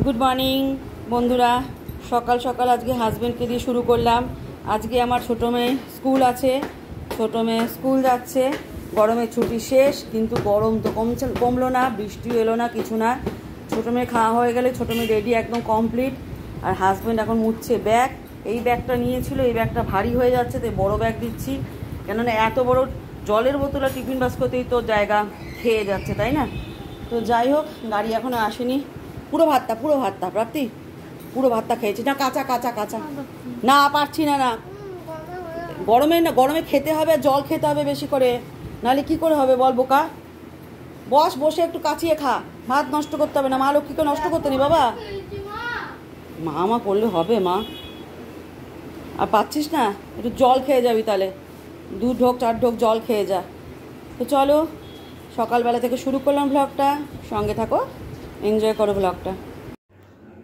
Good morning বন্ধুরা। সকাল সকাল আজকে হাজব্যান্ডকে দিয়ে শুরু করলাম। আজকে আমার ছোটো মেয়ে স্কুল আছে, ছোটো মেয়ে স্কুল যাচ্ছে। গরমের ছুটি শেষ, কিন্তু গরম তো কমলো না, বৃষ্টিও এলো না, কিছু না। ছোটো মেয়ে খাওয়া হয়ে গেলে ছোটো মেয়ে রেডি একদম কমপ্লিট। আর হাজব্যান্ড এখন মুছছে ব্যাগ। এই ব্যাগটা নিয়েছিল, এই ব্যাগটা ভারী হয়ে যাচ্ছে, তাই বড়ো ব্যাগ দিচ্ছি। কেননা এত বড় জলের বোতল আর টিফিন বাস্কতেই তো জায়গা খেয়ে যাচ্ছে, তাই না? তো যাই হোক, গাড়ি এখনও আসেনি। পুরো ভাতটা প্রাপ্তি পুরো ভাতটা খেয়েছি না, কাঁচা কাঁচা কাঁচা না, পারছি না। না গরমে খেতে হবে, জল খেতে হবে বেশি করে, নাহলে কি করে হবে বল বোকা? বসে একটু কাচিয়ে খা, ভাত নষ্ট করতে হবে না। মা লক্ষ্মীকে নষ্ট করতে নি বাবা, মা করলে হবে মা। আর পাচ্ছিস না, একটু জল খেয়ে যাবি, তাহলে 2 ঢোক 4 ঢোক জল খেয়ে যা। তো চলো, সকালবেলা থেকে শুরু করলাম ব্লগটা, সঙ্গে থাকো, এনজয় করো ব্লগটা।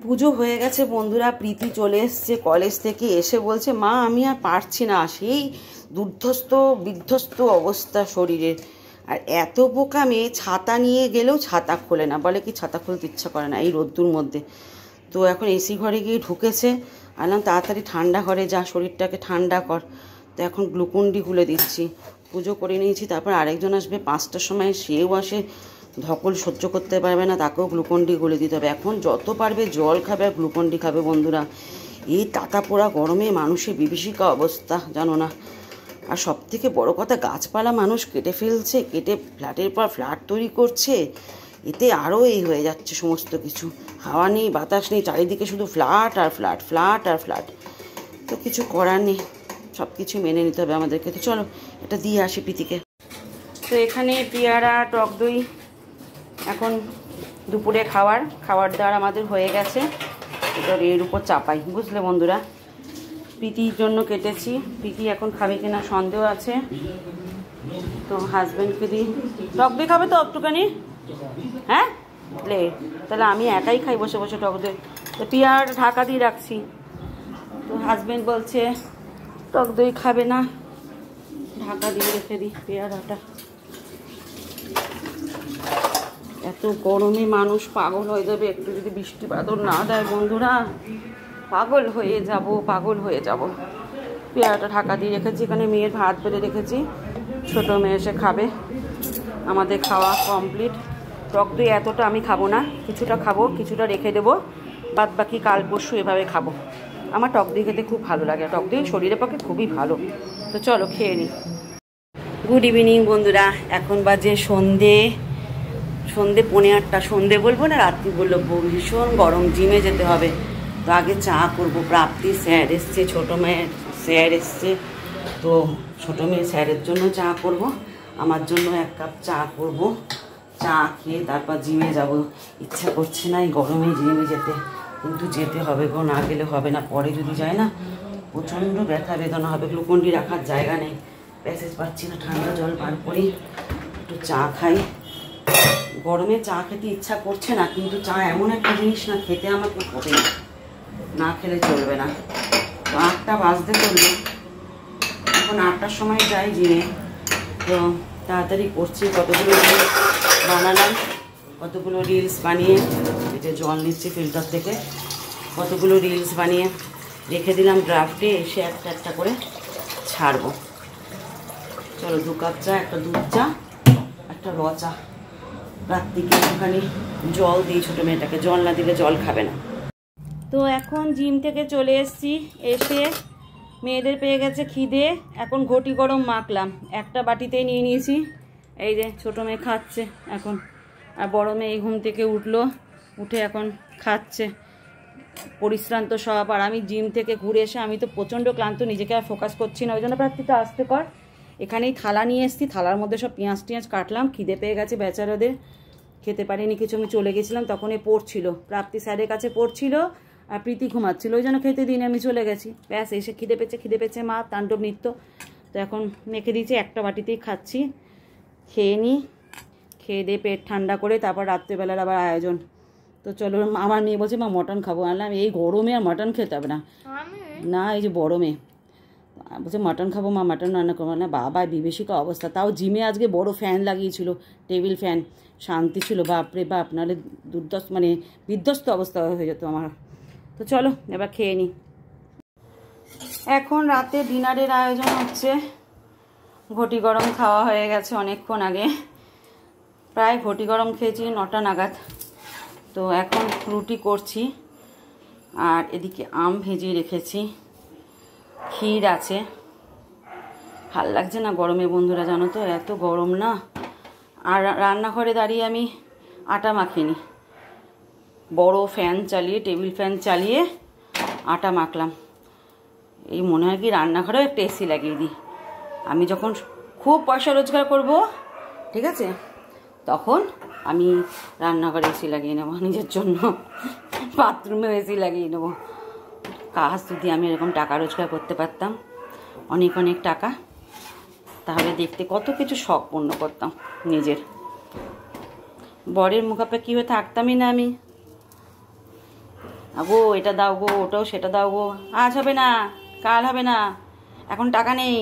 পুজো হয়ে গেছে বন্ধুরা, প্রীতি চলে এসছে কলেজ থেকে, এসে বলছে মা আমি আর পারছি না, সেই বিধ্বস্ত অবস্থা শরীরের। আর এত বোকা মেয়ে, ছাতা নিয়ে গেলেও ছাতা খোলে না, বলে কি ছাতা খুলতে ইচ্ছা করে না এই রোদ্দুর মধ্যে। তো এখন এসি ঘরে গিয়ে ঢুকেছে, আলাম তাড়াতাড়ি ঠান্ডা ঘরে যা, শরীরটাকে ঠান্ডা কর। তো এখন গ্লুকন্ডি গুলে দিচ্ছি। পুজো করে নিয়েছি, তারপর আরেকজন আসবে 5টার সময়, সেও আসে, ধকল সহ্য করতে পারবে না, তাকেও গ্লুকন্ডি গুলে দিতে হবে। এখন যত পারবে জল খাবে আর গ্লুকন্ডি খাবে বন্ধুরা। এই তাতা পোড়া গরমে মানুষের বিভীষিকা অবস্থা, জানো না। আর সবথেকে বড় কথা, গাছপালা মানুষ কেটে ফেলছে, কেটে ফ্ল্যাটের পর ফ্ল্যাট তৈরি করছে, এতে আরও এই হয়ে যাচ্ছে সমস্ত কিছু। হাওয়া নেই, বাতাস নেই, চারিদিকে শুধু ফ্ল্যাট আর ফ্ল্যাট, ফ্ল্যাট আর ফ্ল্যাট। তো কিছু করার নেই, সব কিছু মেনে নিতে হবে আমাদেরকে। তো চলো এটা দিয়ে আসি প্রীতিকে। তো এখানে পেয়ারা, টক দই, এখন দুপুরে খাবার দাওয়ার আমাদের হয়ে গেছে। এটা এর উপর চাপাই, বুঝলে বন্ধুরা। প্রীতির জন্য কেটেছি, প্রীতি এখন খাবে কিনা সন্দেহ আছে। তো হাজব্যান্ডকে দিই। টক দই খাবে তো একটুখানি? হ্যাঁ লে, তাহলে আমি একাই খাই বসে বসে টক দই। তো পেয়ার ঢাকা দিয়ে রাখছি। তো হাজব্যান্ড বলছে টক দই খাবে না, ঢাকা দিয়ে রেখে দিই পেয়ারাটা। এত গরমে মানুষ পাগল হয়ে যাবে, একটু যদি বৃষ্টি বাদল না দেয় বন্ধুরা, পাগল হয়ে যাব। পেয়ারাটা ঢাকা দিয়ে রেখেছি, এখানে মেয়ের ভাত বেড়ে রেখেছি, ছোটো মেয়ে এসে খাবে। আমাদের খাওয়া কমপ্লিট। টক দই এতটা আমি খাবো না, কিছুটা খাবো, কিছুটা রেখে দেবো, বাদ বাকি কাল পরশু এভাবে খাবো। আমার টক দই খেতে খুব ভালো লাগে, টক দই শরীরের পক্ষে খুবই ভালো। তো চলো খেয়ে নিই। গুড ইভিনিং বন্ধুরা, এখন বাজে সন্ধে 8:30। সন্ধে বলবো না রাত্রি বলবো, ভীষণ গরম, জিমে যেতে হবে। তো আগে চা করবো। প্রাপ্তি স্যার এসছে, ছোটো মেয়ের স্যার এসছে, তো ছোটো মেয়ে স্যারের জন্য চা করব, আমার জন্য 1 কাপ চা করব। চা খেয়ে তারপর জিমে যাব। ইচ্ছা করছে না এই গরমে জিমে যেতে, কিন্তু যেতে হবে গো, না গেলে হবে না। পরে যদি যায় না প্রচণ্ড ব্যথা বেদনা হবে, গ্লুকন্ডি রাখার জায়গা নেই, প্যাসেজ পাচ্ছি না। ঠান্ডা জল বার করি, একটু চা খাই। গরমে চা খেতে ইচ্ছা করছে না, কিন্তু চা এমন একটা জিনিস না, খেতে আমাকে হবে, না খেলে চলবে না। তো 8টা বাজতে চলবে, এখন 8টার সময় যাই জিমে। তো তাড়াতাড়ি করছি, কতগুলো রিলস বানালাম, কতগুলো রিলস বানিয়ে, এই যে জল নিচ্ছি ফিল্টার থেকে, কতগুলো রিলস বানিয়ে রেখে দিলাম ড্রাফটে, এসে একটা একটা করে ছাড়বো। চলো 2 কাপ চা, একটা দুধ চা, একটা র চা। রাত্রিকে একটুখানি জল দিই ছোটো মেয়েটাকে, জল না দিলে জল খাবে না। তো এখন জিম থেকে চলে এসেছি, এসে মেয়েদের পেয়ে গেছে খিদে, এখন ঘটি গরম মাখলাম, একটা বাটিতেই নিয়ে নিয়েছি। এই যে ছোটো মেয়ে খাচ্ছে এখন, আর বড় মেয়ে এই ঘুম থেকে উঠে এখন খাচ্ছে, পরিশ্রান্ত সব। আর আমি জিম থেকে ঘুরে এসে আমি তো প্রচণ্ড ক্লান্ত, নিজেকে আর ফোকাস করছি না, ওই জন্য প্রার্থীটা আসতে কর। এখানেই থালা নিয়ে এসেছি, থালার মধ্যে সব পেঁয়াজ কাটলাম, খিদে পেয়ে গেছে বেচারাদের, খেতে পারিনি কিছু। আমি চলে গেছিলাম, তখন পড়ছিল, প্রাপ্তি স্যারের কাছে পড়ছিল, আর প্রীতি ঘুমাচ্ছিল, ওই জন্য খেতে দিনে আমি চলে গেছি। ব্যাস এসে খিদে পেয়েছে মা, তাণ্ডব নৃত্য। তো এখন মেখে দিয়েছি, একটা বাটিতেই খাচ্ছি, খেয়ে নিই, খেয়ে দিয়ে পেট ঠান্ডা করে তারপর রাত্রেবেলার আবার আয়োজন। তো চলো, আমার মেয়ে বলছে মা মটন খাবো, আনলাম এই গরমে আর মটন খেতে হবে না, এই যে বড় মেয়ে। বলছে মাটন খাবো মা, মাটন রান্না করবো না। বাবা বিভীষিকা অবস্থা, তাও জিমে আজকে বড় ফ্যান লাগিয়েছিল, টেবিল ফ্যান, শান্তি ছিল। বাপরে বাপ, নাহলে দুর্দশ মানে বিধ্বস্ত অবস্থা হয়ে যেত আমার। তো চলো এবার খেয়ে নিই। এখন রাতে ডিনারের আয়োজন হচ্ছে। ঘটি গরম খাওয়া হয়ে গেছে অনেকক্ষণ আগে, প্রায় ঘটি গরম খেয়েছি 9টা নাগাদ। তো এখন রুটি করছি, আর এদিকে আম ভেজিয়ে রেখেছি, ক্ষীর আছে। ভাল লাগছে না গরমে বন্ধুরা, জানো তো এত গরম না। আর রান্নাঘরে দাঁড়িয়ে আমি আটা মাখিনি, বড় ফ্যান চালিয়ে, টেবিল ফ্যান চালিয়ে আটা মাখলাম। এই মনে হয় কি রান্নাঘরেও একটা এসি লাগিয়ে দিই। আমি যখন খুব পয়সা রোজগার করব, ঠিক আছে, তখন আমি রান্নাঘরে এসি লাগিয়ে নেবো নিজের জন্য, বাথরুমেও এসি লাগিয়ে নেবো। কাজ যদি আমি এরকম টাকা রোজগার করতে পারতাম, অনেক অনেক টাকা, তাহলে দেখতে কত কিছু শখ পূর্ণ করতাম নিজের। বরের মুখাপেক্ষি হয়ে থাকতামই না আমি। গো এটা দাও গো, ওটাও সেটা দাও গো, আজ হবে না, কাল হবে না, এখন টাকা নেই,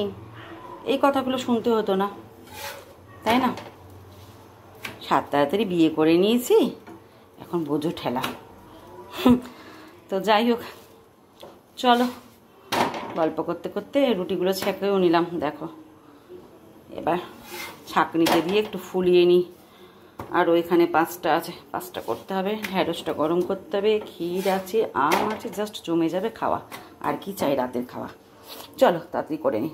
এই কথাগুলো শুনতে হতো না, তাই না? তাড়াতাড়ি বিয়ে করে নিয়েছি, এখন বোঝো ঠেলা। তো যাই হোক, চলো গল্প করতে করতে রুটিগুলো ছেঁকেও নিলাম। দেখো এবার ছাঁকনিতে দিয়ে একটু ফুলিয়ে নিই। আর ওইখানে 5টা আছে, 5টা করতে হবে, ঢ্যাঁড়সটা গরম করতে হবে, ক্ষীর আছে, আম আছে, জাস্ট জমে যাবে খাওয়া। আর কি চাই রাতের খাওয়া। চলো তাড়াতাড়ি করে নিই।